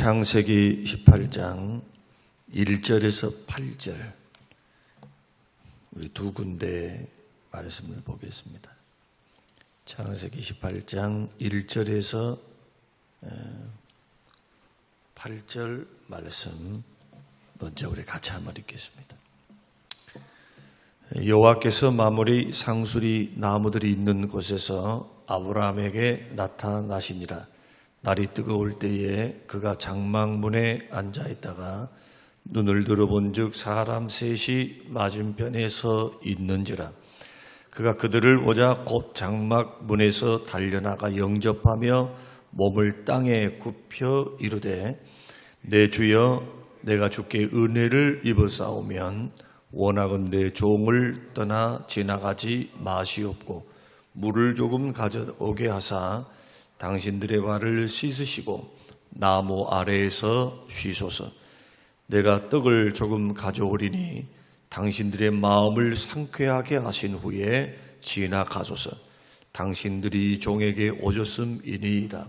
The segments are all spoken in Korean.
창세기 18장 1절에서 8절 우리 두 군데 말씀을 보겠습니다. 창세기 18장 1절에서 8절 말씀 먼저 우리 같이 한번 읽겠습니다. 여호와께서 만물의 상수리 나무들이 있는 곳에서 아브라함에게 나타나시니라. 날이 뜨거울 때에 그가 장막문에 앉아있다가 눈을 들어본즉 사람 셋이 맞은편에 서 있는지라. 그가 그들을 보자 곧 장막문에서 달려나가 영접하며 몸을 땅에 굽혀 이르되 내 주여 내가 주께 은혜를 입어싸우면 원하건대 종을 떠나 지나가지 마시옵고 물을 조금 가져오게 하사 당신들의 발을 씻으시고 나무 아래에서 쉬소서. 내가 떡을 조금 가져오리니 당신들의 마음을 상쾌하게 하신 후에 지나가소서. 당신들이 종에게 오셨음이니이다.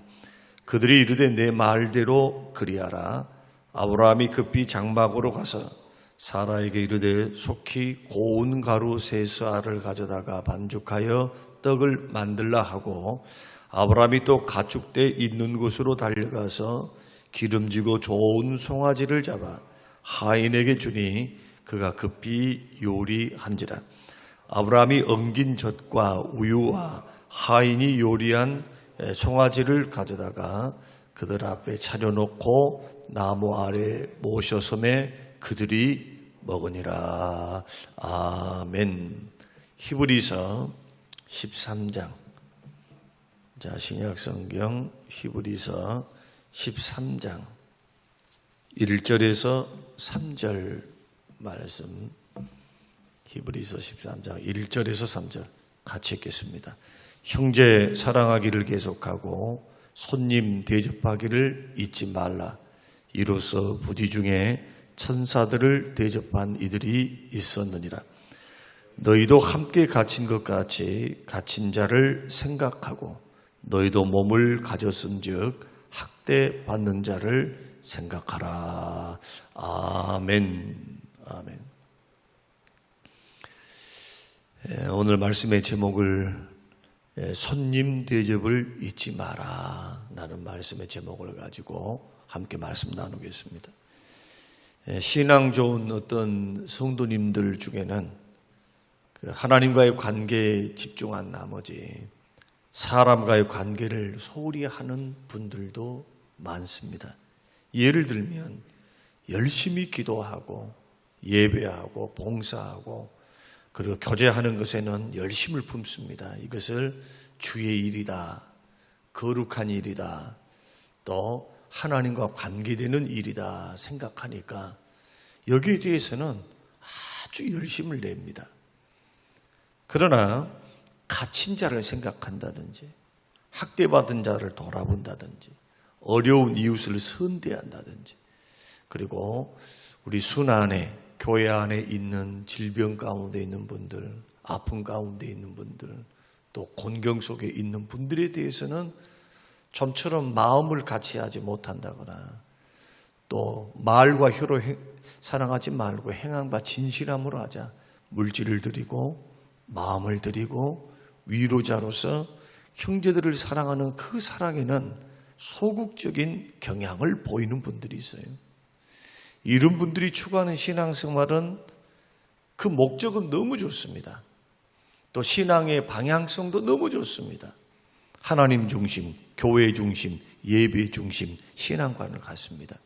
그들이 이르되 내 말대로 그리하라. 아브라함이 급히 장막으로 가서 사라에게 이르되 속히 고운 가루 세 스아를 가져다가 반죽하여 떡을 만들라 하고 아브라함이 또 가축대 있는 곳으로 달려가서 기름지고 좋은 송아지를 잡아 하인에게 주니 그가 급히 요리한지라. 아브라함이 엉긴 젖과 우유와 하인이 요리한 송아지를 가져다가 그들 앞에 차려놓고 나무 아래 모셔섬에 그들이 먹으니라. 아멘. 히브리서 13장. 자, 신약성경 히브리서 13장 1절에서 3절 말씀. 히브리서 13장 1절에서 3절 같이 읽겠습니다. 형제 사랑하기를 계속하고 손님 대접하기를 잊지 말라. 이로써 부디 중에 천사들을 대접한 이들이 있었느니라. 너희도 함께 갇힌 것 같이 갇힌 자를 생각하고 너희도 몸을 가졌은즉 학대받는 자를 생각하라. 아멘. 아멘. 오늘 말씀의 제목을 손님 대접을 잊지 마라 라는 말씀의 제목을 가지고 함께 말씀 나누겠습니다. 신앙 좋은 어떤 성도님들 중에는 하나님과의 관계에 집중한 나머지 사람과의 관계를 소홀히 하는 분들도 많습니다. 예를 들면 열심히 기도하고 예배하고 봉사하고 그리고 교제하는 것에는 열심을 품습니다. 이것을 주의 일이다, 거룩한 일이다, 또 하나님과 관계되는 일이다 생각하니까 여기에 대해서는 아주 열심을 냅니다. 그러나 갇힌 자를 생각한다든지 학대받은 자를 돌아본다든지 어려운 이웃을 선대한다든지 그리고 우리 순안에 교회 안에 있는 질병 가운데 있는 분들, 아픔 가운데 있는 분들, 또 곤경 속에 있는 분들에 대해서는 좀처럼 마음을 같이 하지 못한다거나 또 말과 혀로 사랑하지 말고 행함과 진실함으로 하자. 물질을 드리고 마음을 드리고 위로자로서 형제들을 사랑하는 그 사랑에는 소극적인 경향을 보이는 분들이 있어요. 이런 분들이 추구하는 신앙생활은 그 목적은 너무 좋습니다. 또 신앙의 방향성도 너무 좋습니다. 하나님 중심, 교회 중심, 예배 중심 신앙관을 갖습니다.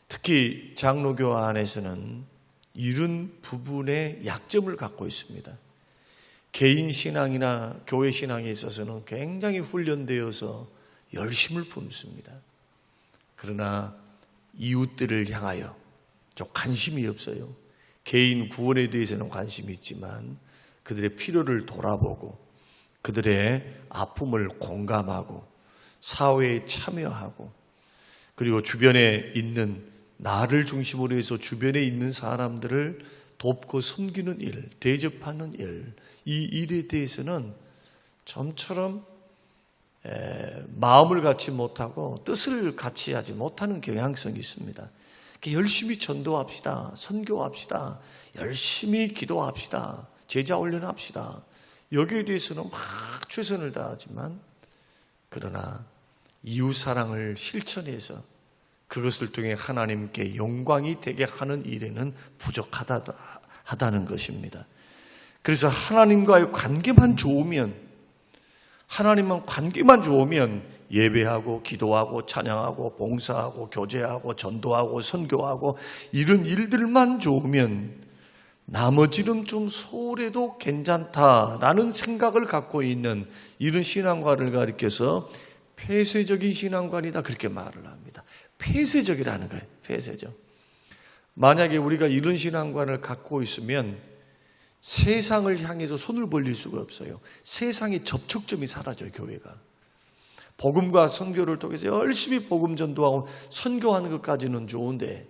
특히 장로교 안에서는 이런 부분에 약점을 갖고 있습니다. 개인 신앙이나 교회 신앙에 있어서는 굉장히 훈련되어서 열심을 품습니다. 그러나 이웃들을 향하여 좀 관심이 없어요. 개인 구원에 대해서는 관심이 있지만 그들의 필요를 돌아보고 그들의 아픔을 공감하고 사회에 참여하고 그리고 주변에 있는 나를 중심으로 해서 주변에 있는 사람들을 돕고 섬기는 일, 대접하는 일, 이 일에 대해서는 좀처럼 마음을 갖지 못하고 뜻을 같이 하지 못하는 경향성이 있습니다. 열심히 전도합시다. 선교합시다. 열심히 기도합시다. 제자 훈련합시다. 여기에 대해서는 막 최선을 다하지만 그러나 이웃사랑을 실천해서 그것을 통해 하나님께 영광이 되게 하는 일에는 부족하다는 것입니다. 그래서 하나님과의 관계만 좋으면 예배하고 기도하고 찬양하고 봉사하고 교제하고 전도하고 선교하고 이런 일들만 좋으면 나머지는 좀 소홀해도 괜찮다라는 생각을 갖고 있는 이런 신앙관을 가리켜서 폐쇄적인 신앙관이다 그렇게 말을 합니다. 폐쇄적이라는 거예요. 폐쇄적. 만약에 우리가 이런 신앙관을 갖고 있으면 세상을 향해서 손을 벌릴 수가 없어요. 세상의 접촉점이 사라져요. 교회가. 복음과 선교를 통해서 열심히 복음 전도하고 선교하는 것까지는 좋은데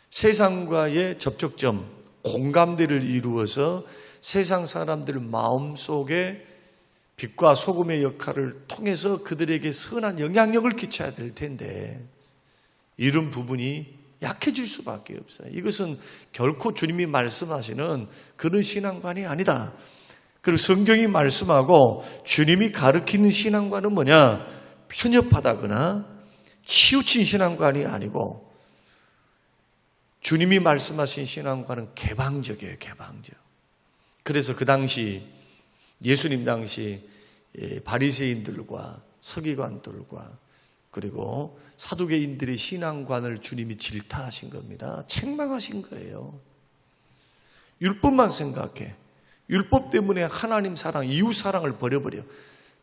세상과의 접촉점, 공감대를 이루어서 세상 사람들 마음속에 빛과 소금의 역할을 통해서 그들에게 선한 영향력을 끼쳐야 될 텐데 이런 부분이 약해질 수밖에 없어요. 이것은 결코 주님이 말씀하시는 그런 신앙관이 아니다. 그리고 성경이 말씀하고 주님이 가르치는 신앙관은 뭐냐? 편협하다거나 치우친 신앙관이 아니고 주님이 말씀하신 신앙관은 개방적이에요. 개방적. 그래서 그 당시 예수님 당시 바리새인들과 서기관들과 그리고 사두개인들의 신앙관을 주님이 질타하신 겁니다. 책망하신 거예요. 율법만 생각해. 율법 때문에 하나님 사랑, 이웃 사랑을 버려버려.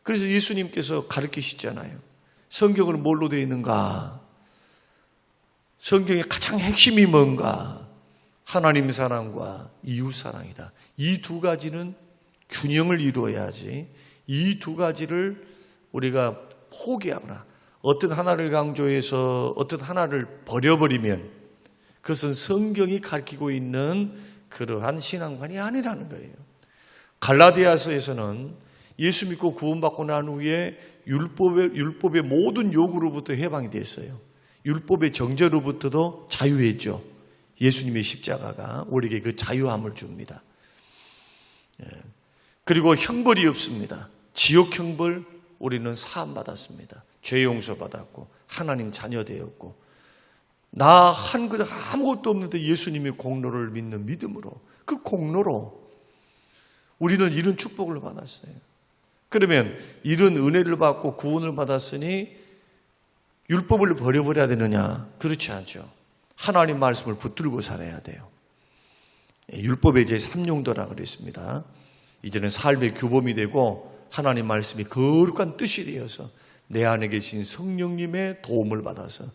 그래서 예수님께서 가르치시잖아요. 성경은 뭘로 되어 있는가? 성경의 가장 핵심이 뭔가? 하나님 사랑과 이웃 사랑이다. 이 두 가지는 균형을 이루어야지. 이 두 가지를 우리가 포기하거나 어떤 하나를 강조해서 어떤 하나를 버려버리면 그것은 성경이 가르치고 있는 그러한 신앙관이 아니라는 거예요. 갈라디아서에서는 예수 믿고 구원받고 난 후에 율법의 모든 요구로부터 해방이 됐어요. 율법의 정죄로부터도 자유했죠. 예수님의 십자가가 우리에게 그 자유함을 줍니다. 그리고 형벌이 없습니다. 지옥 형벌 우리는 사함받았습니다. 죄 용서받았고 하나님 자녀 되었고 나 한 것 아무것도 없는데 예수님의 공로를 믿는 믿음으로 그 공로로 우리는 이런 축복을 받았어요. 그러면 이런 은혜를 받고 구원을 받았으니 율법을 버려버려야 되느냐? 그렇지 않죠. 하나님 말씀을 붙들고 살아야 돼요. 율법의 이제 3용도라 그랬습니다. 이제는 삶의 규범이 되고 하나님 말씀이 거룩한 뜻이 되어서 내 안에 계신 성령님의 도움을 받아서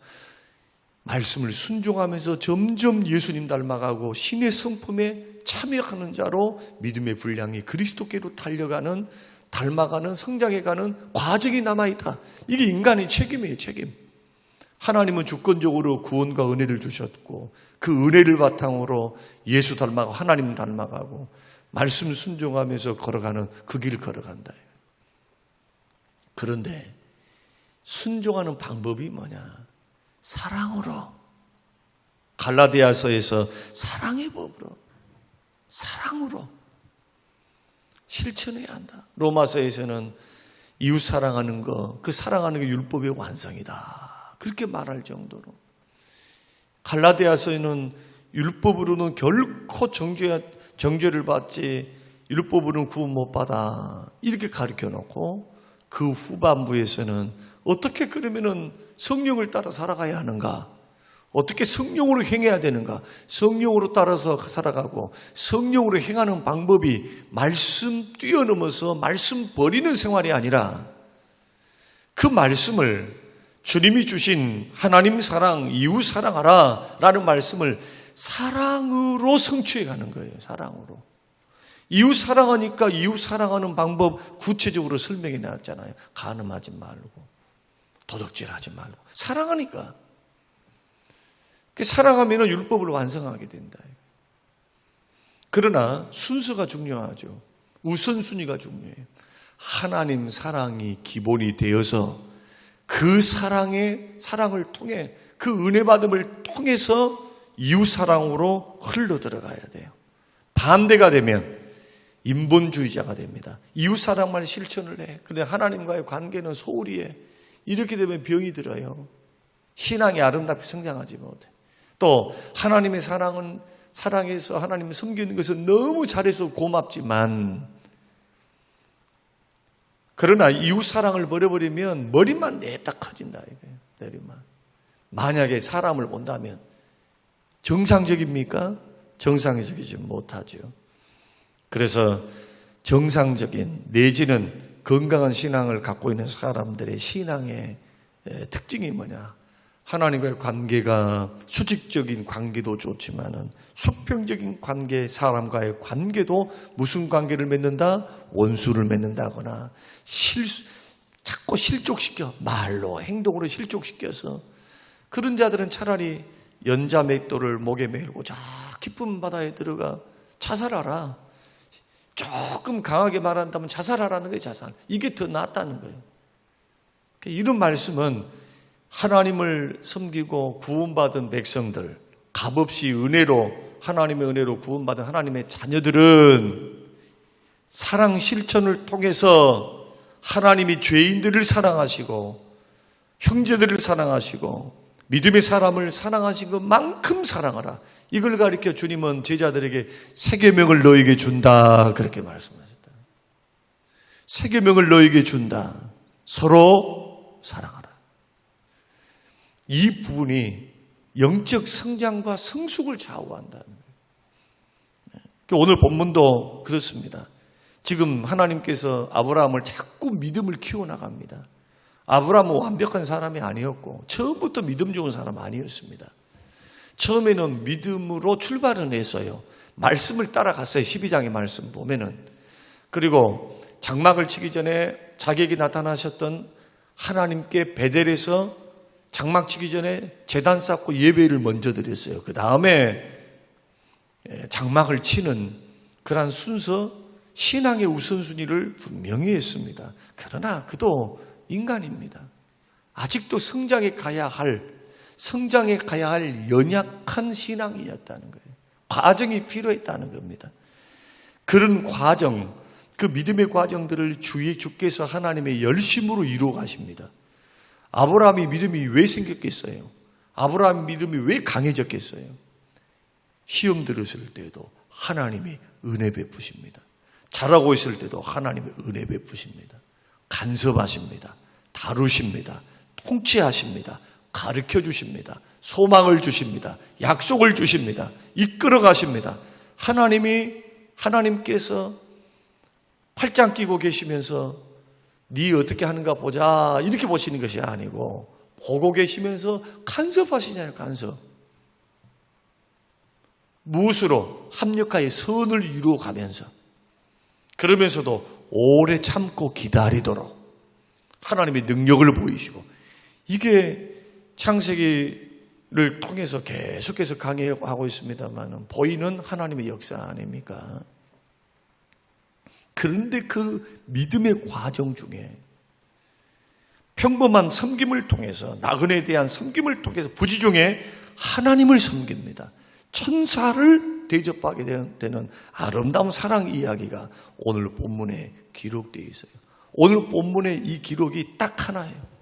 말씀을 순종하면서 점점 예수님 닮아가고 신의 성품에 참여하는 자로 믿음의 분량이 그리스도께로 달려가는 닮아가는 성장해가는 과정이 남아있다. 이게 인간의 책임이에요. 책임. 하나님은 주권적으로 구원과 은혜를 주셨고 그 은혜를 바탕으로 예수 닮아가고 하나님 닮아가고 말씀 순종하면서 걸어가는 그 길을 걸어간다. 그런데 순종하는 방법이 뭐냐? 사랑으로. 갈라디아서에서 사랑의 법으로. 사랑으로. 실천해야 한다. 로마서에서는 이웃 사랑하는 거, 그 사랑하는 게 율법의 완성이다. 그렇게 말할 정도로. 갈라디아서에는 율법으로는 결코 정죄를 받지 율법으로는 구원 못 받아. 이렇게 가르쳐 놓고 그 후반부에서는 어떻게 그러면은 성령을 따라 살아가야 하는가? 어떻게 성령으로 행해야 되는가? 성령으로 따라서 살아가고 성령으로 행하는 방법이 말씀 뛰어넘어서 말씀 버리는 생활이 아니라 그 말씀을 주님이 주신 하나님 사랑, 이웃 사랑하라 라는 말씀을 사랑으로 성취해 가는 거예요. 사랑으로. 이웃 사랑하니까 이웃 사랑하는 방법 구체적으로 설명해 놨잖아요. 간음하지 말고 도둑질하지 말고 사랑하니까. 사랑하면 율법을 완성하게 된다. 그러나 순서가 중요하죠. 우선순위가 중요해요. 하나님 사랑이 기본이 되어서 그 사랑을 통해 그 은혜 받음을 통해서 이웃 사랑으로 흘러 들어가야 돼요. 반대가 되면 인본주의자가 됩니다. 이웃 사랑만 실천을 해. 그런데 하나님과의 관계는 소홀히 해. 이렇게 되면 병이 들어요. 신앙이 아름답게 성장하지 못해. 또 하나님의 사랑해서 하나님을 섬기는 것은 너무 잘해서 고맙지만, 그러나 이웃 사랑을 버려버리면 머리만 냅다 커진다 이거예요. 머리만. 만약에 사람을 본다면 정상적입니까? 정상적이지 못하죠. 그래서 정상적인 내지는 건강한 신앙을 갖고 있는 사람들의 신앙의 특징이 뭐냐? 하나님과의 관계가 수직적인 관계도 좋지만은 수평적인 관계, 사람과의 관계도 무슨 관계를 맺는다? 원수를 맺는다거나 자꾸 실족시켜, 말로 행동으로 실족시켜서, 그런 자들은 차라리 연자 맷돌을 목에 메고 저 깊은 바다에 들어가 자살하라. 조금 강하게 말한다면 자살하라는 거예요. 자살. 이게 더 낫다는 거예요. 이런 말씀은 하나님을 섬기고 구원받은 백성들, 값없이 하나님의 은혜로 구원받은 하나님의 자녀들은 사랑 실천을 통해서 하나님이 죄인들을 사랑하시고 형제들을 사랑하시고 믿음의 사람을 사랑하신 것만큼 사랑하라. 이걸 가리켜 주님은 제자들에게 새 계명을 너에게 준다, 그렇게 말씀하셨다. 새 계명을 너에게 준다. 서로 사랑하라. 이 부분이 영적 성장과 성숙을 좌우한다는 거예요. 오늘 본문도 그렇습니다. 지금 하나님께서 아브라함을 자꾸 믿음을 키워나갑니다. 아브라함은 완벽한 사람이 아니었고 처음부터 믿음 좋은 사람 아니었습니다. 처음에는 믿음으로 출발은 했어요. 말씀을 따라갔어요. 12장의 말씀 보면은. 그리고 장막을 치기 전에 자기에게 나타나셨던 하나님께 베델에서 장막 치기 전에 제단 쌓고 예배를 먼저 드렸어요. 그 다음에 장막을 치는 그러한 순서, 신앙의 우선순위를 분명히 했습니다. 그러나 그도 인간입니다. 아직도 성장해 가야 할 연약한 신앙이었다는 거예요. 과정이 필요했다는 겁니다. 그런 과정, 그 믿음의 과정들을 주께서 하나님의 열심으로 이루어 가십니다. 아브라함의 믿음이 왜 생겼겠어요? 아브라함의 믿음이 왜 강해졌겠어요? 시험 들었을 때도 하나님이 은혜 베푸십니다. 잘하고 있을 때도 하나님의 은혜 베푸십니다. 간섭하십니다. 다루십니다. 통치하십니다. 가르쳐 주십니다. 소망을 주십니다. 약속을 주십니다. 이끌어 가십니다. 하나님께서 팔짱 끼고 계시면서 네 어떻게 하는가 보자 이렇게 보시는 것이 아니고 보고 계시면서 간섭하시냐요. 간섭. 무엇으로? 합력하여 선을 이루어가면서, 그러면서도 오래 참고 기다리도록 하나님의 능력을 보이시고, 이게 창세기를 통해서 계속해서 강해하고 있습니다만 보이는 하나님의 역사 아닙니까? 그런데 그 믿음의 과정 중에 평범한 섬김을 통해서, 나그네에 대한 섬김을 통해서 부지중에 하나님을 섬깁니다. 천사를 대접하게 되는 아름다운 사랑 이야기가 오늘 본문에 기록되어 있어요. 오늘 본문에 이 기록이 딱 하나예요.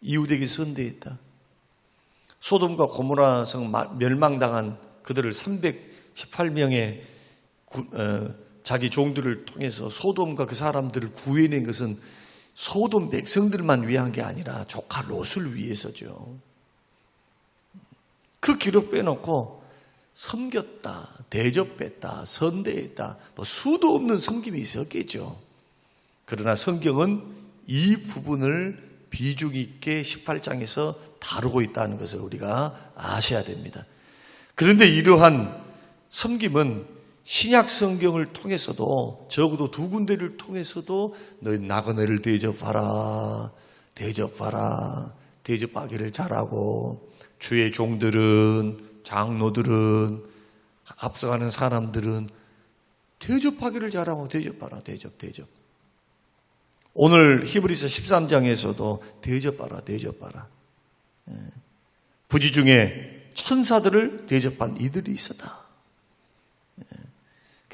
이웃에게 선대했다. 소돔과 고모라 성 멸망당한 그들을 318명의 자기 종들을 통해서 소돔과 그 사람들을 구해낸 것은 소돔 백성들만 위한 게 아니라 조카 롯을 위해서죠. 그 기록 빼놓고 섬겼다, 대접했다, 선대했다, 수도 없는 섬김이 있었겠죠. 그러나 성경은 이 부분을 비중 있게 18장에서 다루고 있다는 것을 우리가 아셔야 됩니다. 그런데 이러한 섬김은 신약 성경을 통해서도, 적어도 두 군데를 통해서도 너희 나그네를 대접하라, 대접하기를 잘하고, 주의 종들은, 장로들은, 앞서가는 사람들은 대접하기를 잘하고, 대접. 오늘 히브리서 13장에서도 대접하라, 대접하라. 부지 중에 천사들을 대접한 이들이 있었다.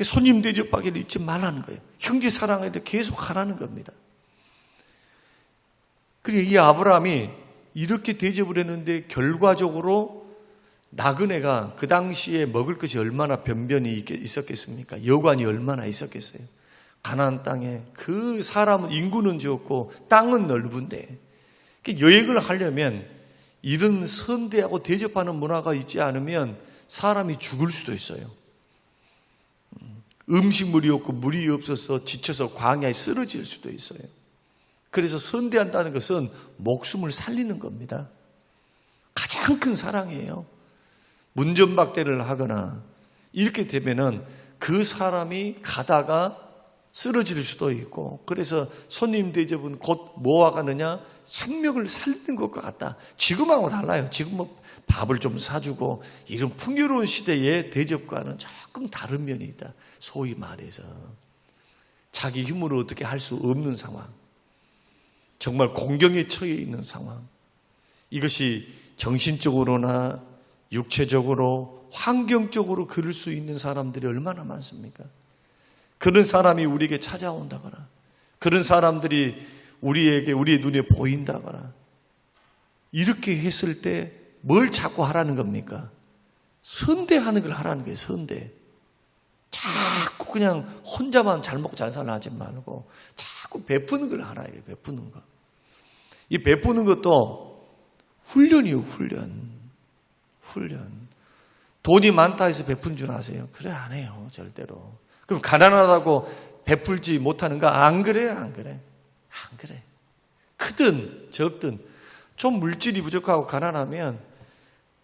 손님 대접하기를 잊지 말라는 거예요. 형제 사랑을 계속 하라는 겁니다. 그리고 이 아브라함이 이렇게 대접을 했는데 결과적으로 나그네가 그 당시에 먹을 것이 얼마나 변변히 있었겠습니까? 여관이 얼마나 있었겠어요? 가나안 땅에 그 사람은 인구는 적고 땅은 넓은데 여행을 하려면 이런 선대하고 대접하는 문화가 있지 않으면 사람이 죽을 수도 있어요. 음식물이 없고 물이 없어서 지쳐서 광야에 쓰러질 수도 있어요. 그래서 선대한다는 것은 목숨을 살리는 겁니다. 가장 큰 사랑이에요. 문전박대를 하거나 이렇게 되면은 그 사람이 가다가 쓰러질 수도 있고, 그래서 손님 대접은 곧 뭐와 가느냐? 생명을 살리는 것과 같다. 지금하고 달라요. 지금은 밥을 좀 사주고 이런 풍요로운 시대의 대접과는 조금 다른 면이 있다. 소위 말해서 자기 힘으로 어떻게 할 수 없는 상황, 정말 공경에 처해 있는 상황, 이것이 정신적으로나 육체적으로 환경적으로 그럴 수 있는 사람들이 얼마나 많습니까? 그런 사람이 우리에게 찾아온다거나 그런 사람들이 우리에게 우리의 눈에 보인다거나 이렇게 했을 때 뭘 자꾸 하라는 겁니까? 선대하는 걸 하라는 거예요. 선대. 자꾸 그냥 혼자만 잘 먹고 잘 살라 하지 말고 자꾸 베푸는 걸 하라. 베푸는 거. 이 베푸는 것도 훈련이에요. 훈련. 돈이 많다 해서 베푼 줄 아세요? 그래 안 해요. 절대로. 그럼 가난하다고 베풀지 못하는가? 안 그래요. 안 그래. 크든 적든 좀 물질이 부족하고 가난하면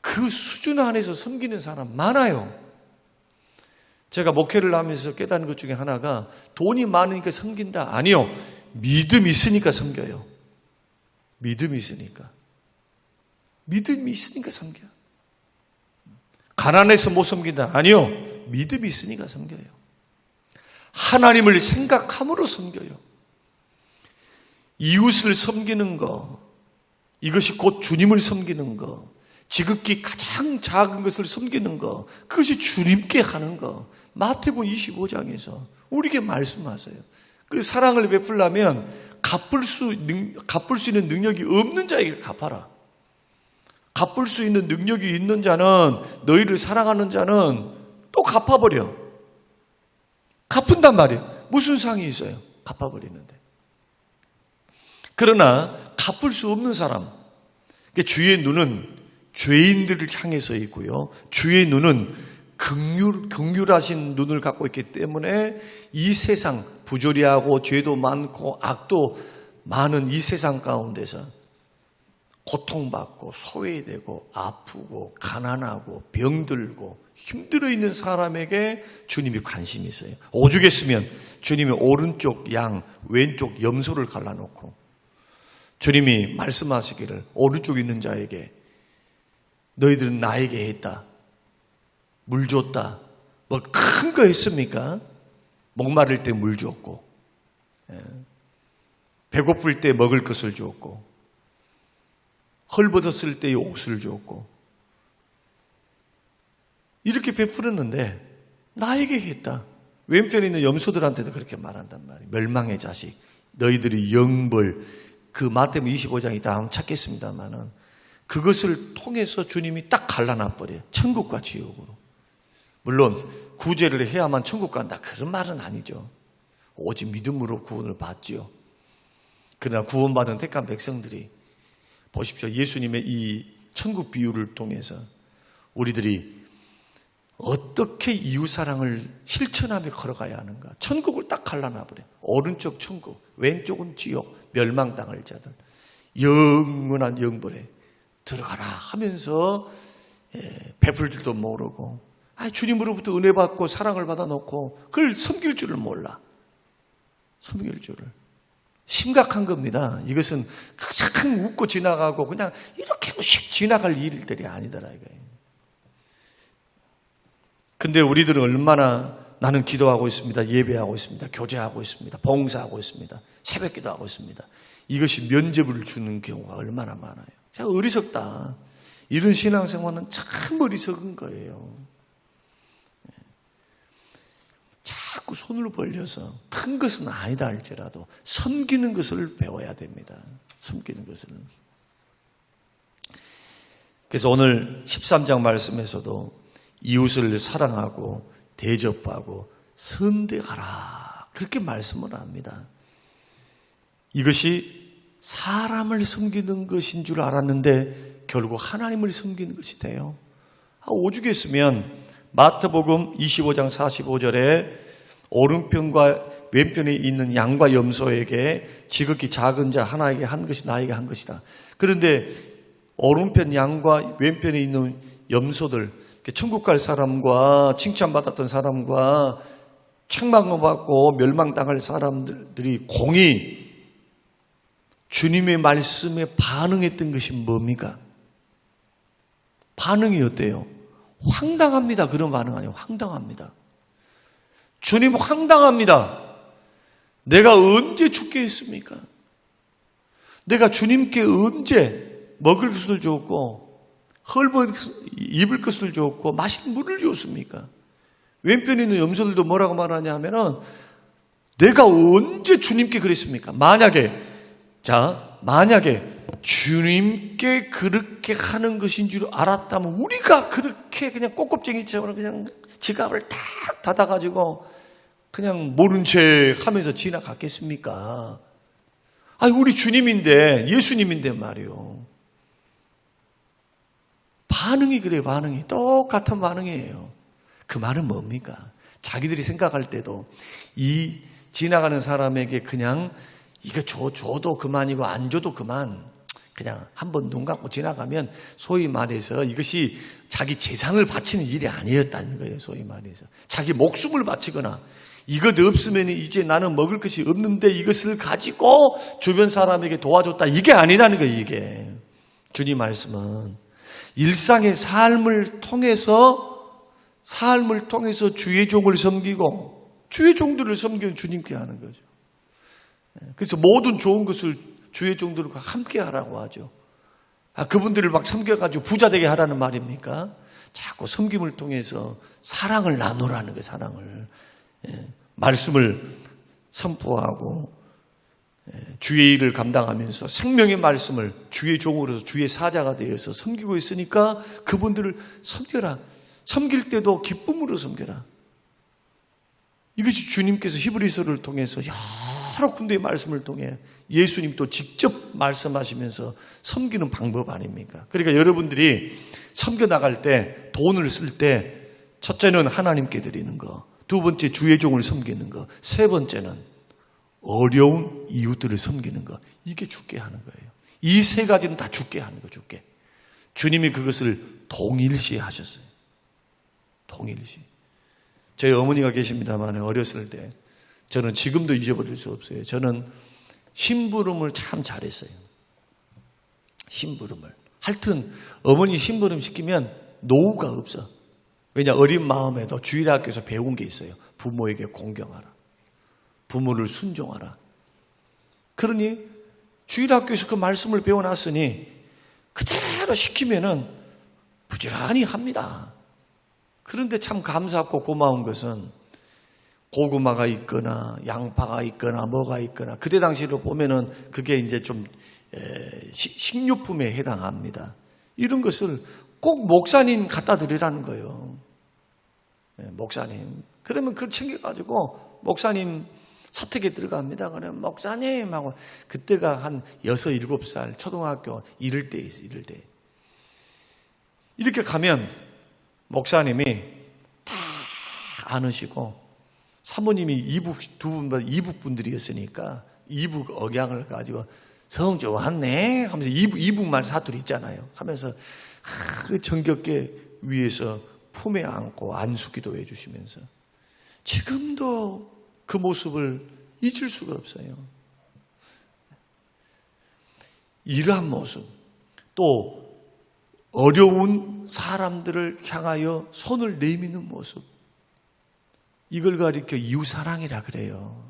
그 수준 안에서 섬기는 사람 많아요. 제가 목회를 하면서 깨닫는 것 중에 하나가 돈이 많으니까 섬긴다. 아니요. 믿음이 있으니까 섬겨요. 믿음이 있으니까 섬겨요. 가난해서 못 섬긴다. 아니요. 믿음이 있으니까 섬겨요. 하나님을 생각함으로 섬겨요. 이웃을 섬기는 거, 이것이 곧 주님을 섬기는 거, 지극히 가장 작은 것을 섬기는 거, 그것이 주님께 하는 거. 마태복음 25장에서 우리에게 말씀하세요. 그래서 사랑을 베풀려면 갚을 수 있는 능력이 없는 자에게 갚아라. 갚을 수 있는 능력이 있는 자는, 너희를 사랑하는 자는 또 갚아버려. 갚은단 말이에요. 무슨 상이 있어요? 갚아버리는데. 그러나 갚을 수 없는 사람, 주의 눈은 죄인들을 향해서 있고요. 주의 눈은 긍휼하신 눈을 갖고 있기 때문에 이 세상, 부조리하고 죄도 많고 악도 많은 이 세상 가운데서 고통받고 소외되고 아프고 가난하고 병들고 힘들어 있는 사람에게 주님이 관심이 있어요. 오죽했으면 주님이 오른쪽 양, 왼쪽 염소를 갈라놓고 주님이 말씀하시기를 오른쪽에 있는 자에게 너희들은 나에게 했다. 물 줬다. 뭐 큰 거 했습니까? 목마를 때 물 줬고, 배고플 때 먹을 것을 줬고, 헐벗었을 때 옷을 줬고, 이렇게 베풀었는데 나에게 했다. 왼편에 있는 염소들한테도 그렇게 말한단 말이에요. 멸망의 자식, 너희들이 영벌, 그 마태복음 25장이 다음 찾겠습니다만은 그것을 통해서 주님이 딱 갈라놔버려요. 천국과 지옥으로. 물론 구제를 해야만 천국 간다, 그런 말은 아니죠. 오직 믿음으로 구원을 받죠. 그러나 구원받은 택한 백성들이 보십시오. 예수님의 이 천국 비유를 통해서 우리들이 어떻게 이웃사랑을 실천하며 걸어가야 하는가. 천국을 딱 갈라놔버려요. 오른쪽 천국, 왼쪽은 지옥, 멸망당할 자들, 영원한 영벌에 들어가라 하면서 베풀 줄도 모르고, 주님으로부터 은혜 받고 사랑을 받아놓고 그걸 섬길 줄을 몰라. 섬길 줄을. 심각한 겁니다. 이것은 그냥 웃고 지나가고 그냥 이렇게 휙 지나갈 일들이 아니더라 이거예요. 근데 우리들은 얼마나 나는 기도하고 있습니다. 예배하고 있습니다. 교제하고 있습니다. 봉사하고 있습니다. 새벽기도 하고 있습니다. 이것이 면죄부를 주는 경우가 얼마나 많아요. 참 어리석다. 이런 신앙생활은 참 어리석은 거예요. 자꾸 손을 벌려서 큰 것은 아니다 할지라도 섬기는 것을 배워야 됩니다. 섬기는 것을. 그래서 오늘 13장 말씀에서도 이웃을 사랑하고 대접하고 선대하라 그렇게 말씀을 합니다. 이것이 사람을 섬기는 것인 줄 알았는데 결국 하나님을 섬기는 것이 돼요. 오죽했으면 마태복음 25장 45절에 오른편과 왼편에 있는 양과 염소에게 지극히 작은 자 하나에게 한 것이 나에게 한 것이다. 그런데 오른편 양과 왼편에 있는 염소들, 천국 갈 사람과 칭찬받았던 사람과 책망받고 멸망당할 사람들이 공히 주님의 말씀에 반응했던 것이 뭡니까? 반응이 어때요? 황당합니다. 그런 반응 아니에요. 황당합니다. 주님 황당합니다. 내가 언제 죽게 했습니까? 내가 주님께 언제 먹을 것을 줬고 입을 것을 줬고 마실 물을 줬습니까? 왼편에 있는 염소들도 뭐라고 말하냐 하면은 내가 언제 주님께 그랬습니까? 만약에 주님께 그렇게 하는 것인 줄 알았다면 우리가 그렇게 그냥 꼬껍쟁이처럼 그냥 지갑을 탁 닫아가지고 그냥 모른 체 하면서 지나갔겠습니까? 우리 주님인데, 예수님인데 말이요. 반응이 그래요, 반응이. 똑같은 반응이에요. 그 말은 뭡니까? 자기들이 생각할 때도 이 지나가는 사람에게 그냥 이거 줘도 그만이고 안 줘도 그만. 그냥 한번 눈 감고 지나가면 소위 말해서 이것이 자기 재산을 바치는 일이 아니었다는 거예요. 소위 말해서. 자기 목숨을 바치거나 이것 없으면 이제 나는 먹을 것이 없는데 이것을 가지고 주변 사람에게 도와줬다. 이게 아니라는 거예요. 이게. 주님 말씀은 일상의 삶을 통해서 주의 종을 섬기고 주의 종들을 섬기는 주님께 하는 거죠. 그래서 모든 좋은 것을 주의 종들과 함께 하라고 하죠. 그분들을 막 섬겨가지고 부자 되게 하라는 말입니까? 자꾸 섬김을 통해서 사랑을 나누라는 거예요. 사랑을. 말씀을 선포하고 주의 일을 감당하면서 생명의 말씀을 주의 종으로서 주의 사자가 되어서 섬기고 있으니까 그분들을 섬겨라. 섬길 때도 기쁨으로 섬겨라. 이것이 주님께서 히브리서를 통해서 여러 군데의 말씀을 통해 예수님 또 직접 말씀하시면서 섬기는 방법 아닙니까? 그러니까 여러분들이 섬겨 나갈 때 돈을 쓸 때 첫째는 하나님께 드리는 거, 두 번째 주의 종을 섬기는 거, 세 번째는 어려운 이웃들을 섬기는 거. 이게 죽게 하는 거예요. 이 세 가지는 다 죽게 하는 거, 죽게. 주님이 그것을 동일시 하셨어요. 동일시. 저희 어머니가 계십니다만 어렸을 때 저는 지금도 잊어버릴 수 없어요. 저는 심부름을 참 잘했어요. 심부름을. 하여튼 어머니 심부름 시키면 노후가 없어. 왜냐, 어린 마음에도 주일학교에서 배운 게 있어요. 부모에게 공경하라. 부모를 순종하라. 그러니 주일학교에서 그 말씀을 배워놨으니 그대로 시키면은 부지런히 합니다. 그런데 참 감사하고 고마운 것은 고구마가 있거나 양파가 있거나 뭐가 있거나 그때 당시로 보면은 그게 이제 좀 식료품에 해당합니다. 이런 것을 꼭 목사님 갖다 드리라는 거예요. 목사님. 그러면 그걸 챙겨가지고 목사님 사택에 들어갑니다. 그러면 목사님 하고 그때가 한 6, 7살 초등학교 이럴 때 있어요. 이럴 때. 이렇게 가면 목사님이 다 안으시고 사모님이 이북 두 분보다 이북 분들이었으니까 이북 억양을 가지고 성 좋았네 하면서 이북말 사투리 있잖아요. 하면서 정겹게 위에서 품에 안고 안수기도 해주시면서 지금도 그 모습을 잊을 수가 없어요. 이러한 모습, 또 어려운 사람들을 향하여 손을 내미는 모습, 이걸 가리켜 이웃사랑이라 그래요.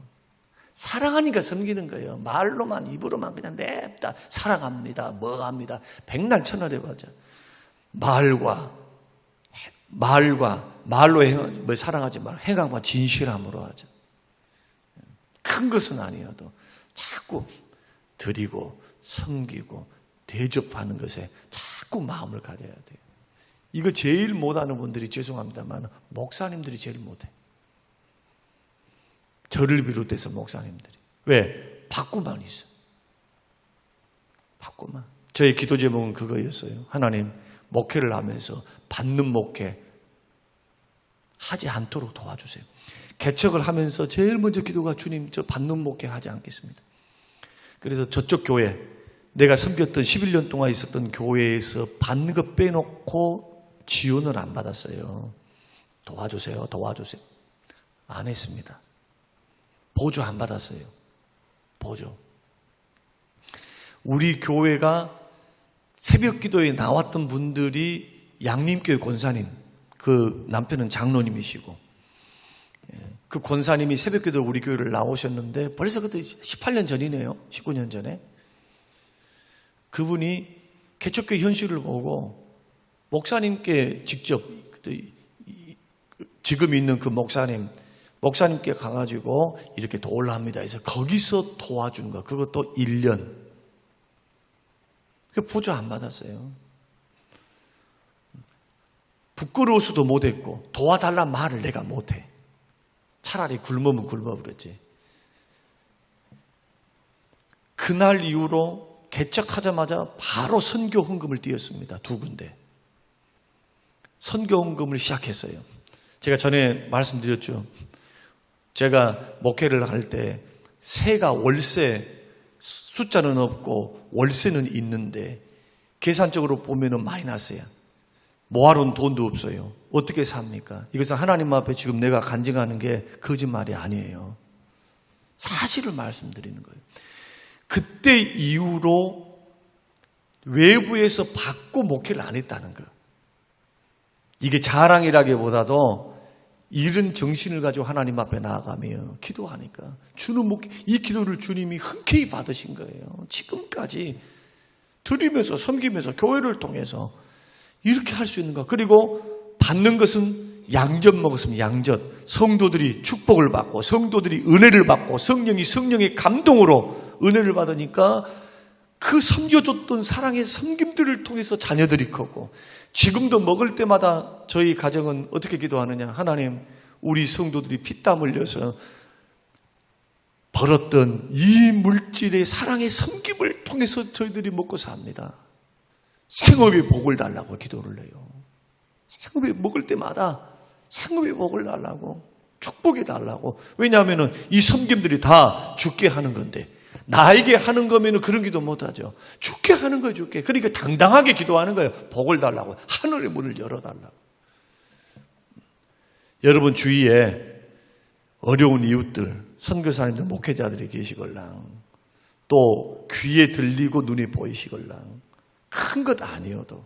사랑하니까 섬기는 거예요. 말로만, 입으로만 그냥 냅다 사랑합니다, 뭐합니다. 백날 천하려 가자. 말로 사랑하지 말고 행함과 진실함으로 하자. 큰 것은 아니어도 자꾸 드리고 섬기고 대접하는 것에 자꾸 마음을 가져야 돼요. 이거 제일 못하는 분들이 죄송합니다만 목사님들이 제일 못해. 저를 비롯해서 목사님들이. 왜? 받고만 있어. 받고만. 저의 기도 제목은 그거였어요. 하나님, 목회를 하면서 받는 목회 하지 않도록 도와주세요. 개척을 하면서 제일 먼저 기도가 주님, 저 받는 목회 하지 않겠습니다. 그래서 저쪽 교회, 내가 섬겼던 11년 동안 있었던 교회에서 받는 거 빼놓고 지원을 안 받았어요. 도와주세요. 안 했습니다. 보조 안 받았어요. 보조. 우리 교회가 새벽 기도에 나왔던 분들이 양림교회 권사님, 그 남편은 장로님이시고, 그 권사님이 새벽 기도로 우리 교회를 나오셨는데 벌써 그때 18년 전이네요. 19년 전에. 그분이 개척교회 현실을 보고 목사님께 직접, 지금 있는 그 목사님께 가가지고 이렇게 도울라 합니다 해서 거기서 도와준 거, 그것도 1년. 보조 안 받았어요. 부끄러워서도 못했고 도와달란 말을 내가 못해. 차라리 굶으면 굶어버렸지. 그날 이후로 개척하자마자 바로 선교 헌금을 띄었습니다. 2군데. 선교 헌금을 시작했어요. 제가 전에 말씀드렸죠. 제가 목회를 할 때 세가 월세, 숫자는 없고 월세는 있는데 계산적으로 보면은 마이너스야. 모아놓은 돈도 없어요. 어떻게 삽니까? 이것은 하나님 앞에 지금 내가 간증하는 게 거짓말이 아니에요. 사실을 말씀드리는 거예요. 그때 이후로 외부에서 받고 목회를 안 했다는 거. 이게 자랑이라기보다도 이런 정신을 가지고 하나님 앞에 나아가며 기도하니까 주는 목회, 이 기도를 주님이 흔쾌히 받으신 거예요. 지금까지 드리면서 섬기면서 교회를 통해서 이렇게 할 수 있는 거. 그리고 받는 것은 양젓 먹었으면 양젓. 성도들이 축복을 받고 성도들이 은혜를 받고 성령의 감동으로 은혜를 받으니까 그 섬겨줬던 사랑의 섬김들을 통해서 자녀들이 컸고, 지금도 먹을 때마다 저희 가정은 어떻게 기도하느냐. 하나님, 우리 성도들이 피땀 흘려서 벌었던 이 물질의 사랑의 섬김을 통해서 저희들이 먹고 삽니다. 생업의 복을 달라고 기도를 해요. 생업에 먹을 때마다 생업의 복을 달라고, 축복해 달라고. 왜냐하면 이 섬김들이 다 죽게 하는 건데, 나에게 하는 거면 그런 기도 못하죠. 죽게 하는 거예요, 죽게. 그러니까 당당하게 기도하는 거예요. 복을 달라고, 하늘의 문을 열어달라고. 여러분 주위에 어려운 이웃들, 선교사님들, 목회자들이 계시걸랑, 또 귀에 들리고 눈에 보이시걸랑, 큰 것 아니어도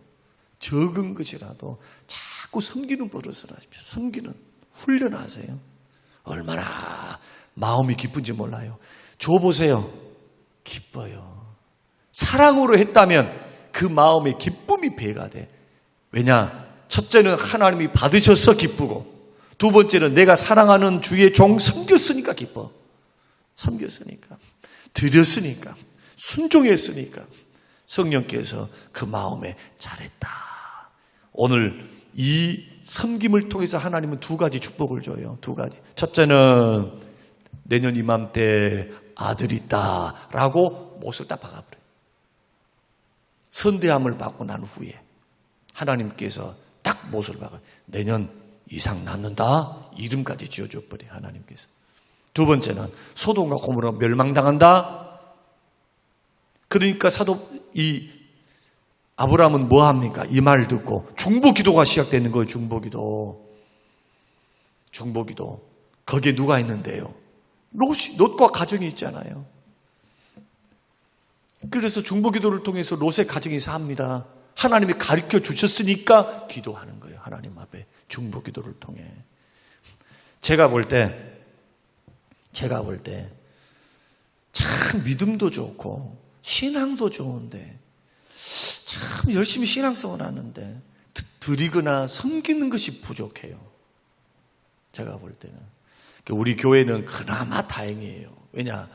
적은 것이라도 자꾸 섬기는 버릇을 하십시오. 섬기는 훈련하세요. 얼마나 마음이 기쁜지 몰라요. 줘보세요. 기뻐요. 사랑으로 했다면 그 마음의 기쁨이 배가 돼. 왜냐? 첫째는 하나님이 받으셔서 기쁘고, 두 번째는 내가 사랑하는 주의 종 섬겼으니까 기뻐. 섬겼으니까, 드렸으니까, 순종했으니까 성령께서 그 마음에 잘했다. 오늘 이 섬김을 통해서 하나님은 2가지 축복을 줘요. 2가지. 첫째는 내년 이맘때 아들이 있다라고 못을 딱 박아버려요. 선대함을 받고 난 후에 하나님께서 딱 못을 박아요. 내년 이상 낳는다. 이름까지 지어줘 버려요, 하나님께서. 2번째는 소돔과 고모라 멸망당한다. 그러니까 이 아브라함은 뭐 합니까? 이 말 듣고 중보기도가 시작되는 거예요. 중보기도. 거기에 누가 있는데요? 롯과 가정이 있잖아요. 그래서 중보기도를 통해서 롯의 가정이 삽니다. 하나님이 가르쳐 주셨으니까 기도하는 거예요. 하나님 앞에 중보기도를 통해. 제가 볼 때 참 믿음도 좋고 신앙도 좋은데 참 열심히 신앙생활 하는데 드리거나 섬기는 것이 부족해요. 제가 볼 때는. 우리 교회는 그나마 다행이에요. 왜냐?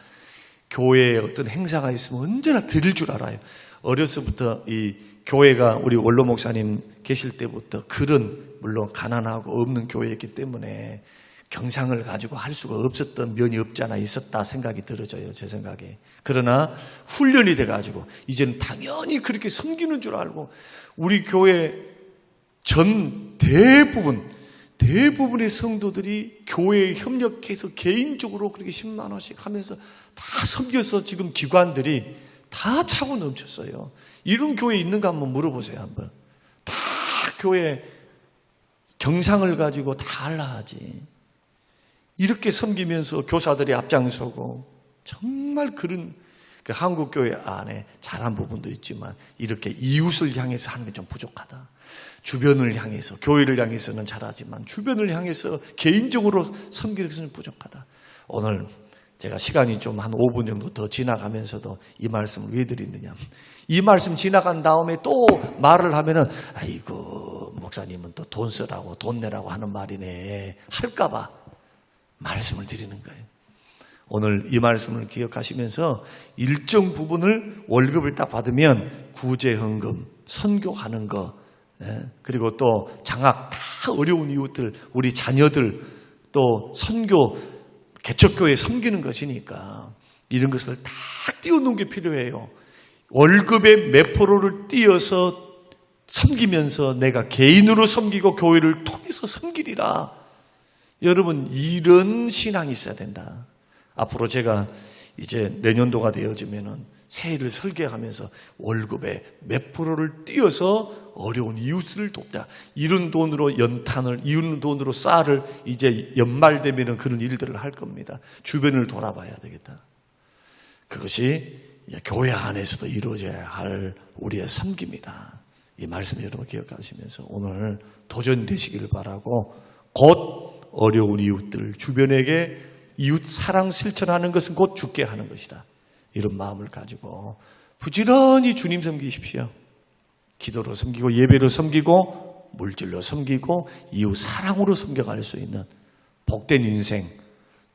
교회에 어떤 행사가 있으면 언제나 드릴 줄 알아요. 어려서부터 이 교회가 우리 원로 목사님 계실 때부터 그런 물론 가난하고 없는 교회였기 때문에 경상을 가지고 할 수가 없었던 면이 없지 않아 있었다 생각이 들어져요. 제 생각에. 그러나 훈련이 돼가지고 이제는 당연히 그렇게 섬기는 줄 알고 우리 교회 전 대부분의 성도들이 교회에 협력해서 개인적으로 그렇게 10만 원씩 하면서 다 섬겨서 지금 기관들이 다 차고 넘쳤어요. 이런 교회 있는가 한번 물어보세요. 한번. 다 교회 경상을 가지고 다 하려 하지. 이렇게 섬기면서 교사들이 앞장서고 정말 그런 한국 교회 안에 잘한 부분도 있지만 이렇게 이웃을 향해서 하는 게 좀 부족하다. 주변을 향해서 교회를 향해서는 잘하지만 주변을 향해서 개인적으로 섬기는 것은 부족하다. 오늘 제가 시간이 좀 한 5분 정도 더 지나가면서도 이 말씀을 왜 드리느냐. 이 말씀 지나간 다음에 또 말을 하면은 아이고 목사님은 또 돈 쓰라고 돈 내라고 하는 말이네 할까봐 말씀을 드리는 거예요. 오늘 이 말씀을 기억하시면서 일정 부분을 월급을 딱 받으면 구제헌금, 선교하는 거, 그리고 또 장학 다 어려운 이웃들, 우리 자녀들 또 선교, 개척교회 섬기는 것이니까 이런 것을 다 띄워놓은 게 필요해요. 월급의 몇 프로를 띄어서 섬기면서 내가 개인으로 섬기고 교회를 통해서 섬기리라. 여러분 이런 신앙이 있어야 된다. 앞으로 제가 이제 내년도가 되어지면은 새해를 설계하면서 월급의 몇 프로를 띄어서 어려운 이웃을 돕자. 이런 돈으로 연탄을, 이런 돈으로 쌀을 이제 연말 되면은 그런 일들을 할 겁니다. 주변을 돌아봐야 되겠다. 그것이 교회 안에서도 이루어져야 할 우리의 섬깁니다. 이 말씀 여러분 기억하시면서 오늘 도전되시기를 바라고 곧 어려운 이웃들, 주변에게 이웃 사랑 실천하는 것은 곧 죽게 하는 것이다. 이런 마음을 가지고 부지런히 주님 섬기십시오. 기도로 섬기고 예배로 섬기고 물질로 섬기고 이웃 사랑으로 섬겨갈 수 있는 복된 인생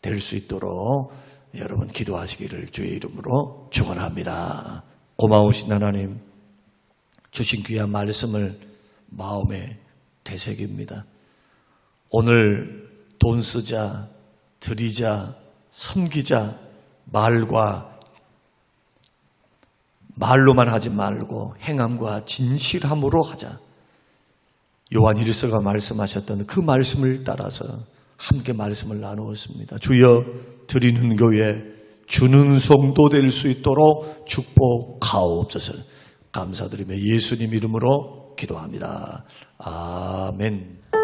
될 수 있도록 여러분 기도하시기를 주의 이름으로 축원합니다. 고마우신 하나님, 주신 귀한 말씀을 마음에 되새깁니다. 오늘 돈 쓰자, 드리자, 섬기자, 말로만 하지 말고 행함과 진실함으로 하자. 요한 1서가 말씀하셨던 그 말씀을 따라서 함께 말씀을 나누었습니다. 주여 드리는 교회 주는 성도 될 수 있도록 축복하옵소서. 감사드리며 예수님 이름으로 기도합니다. 아멘.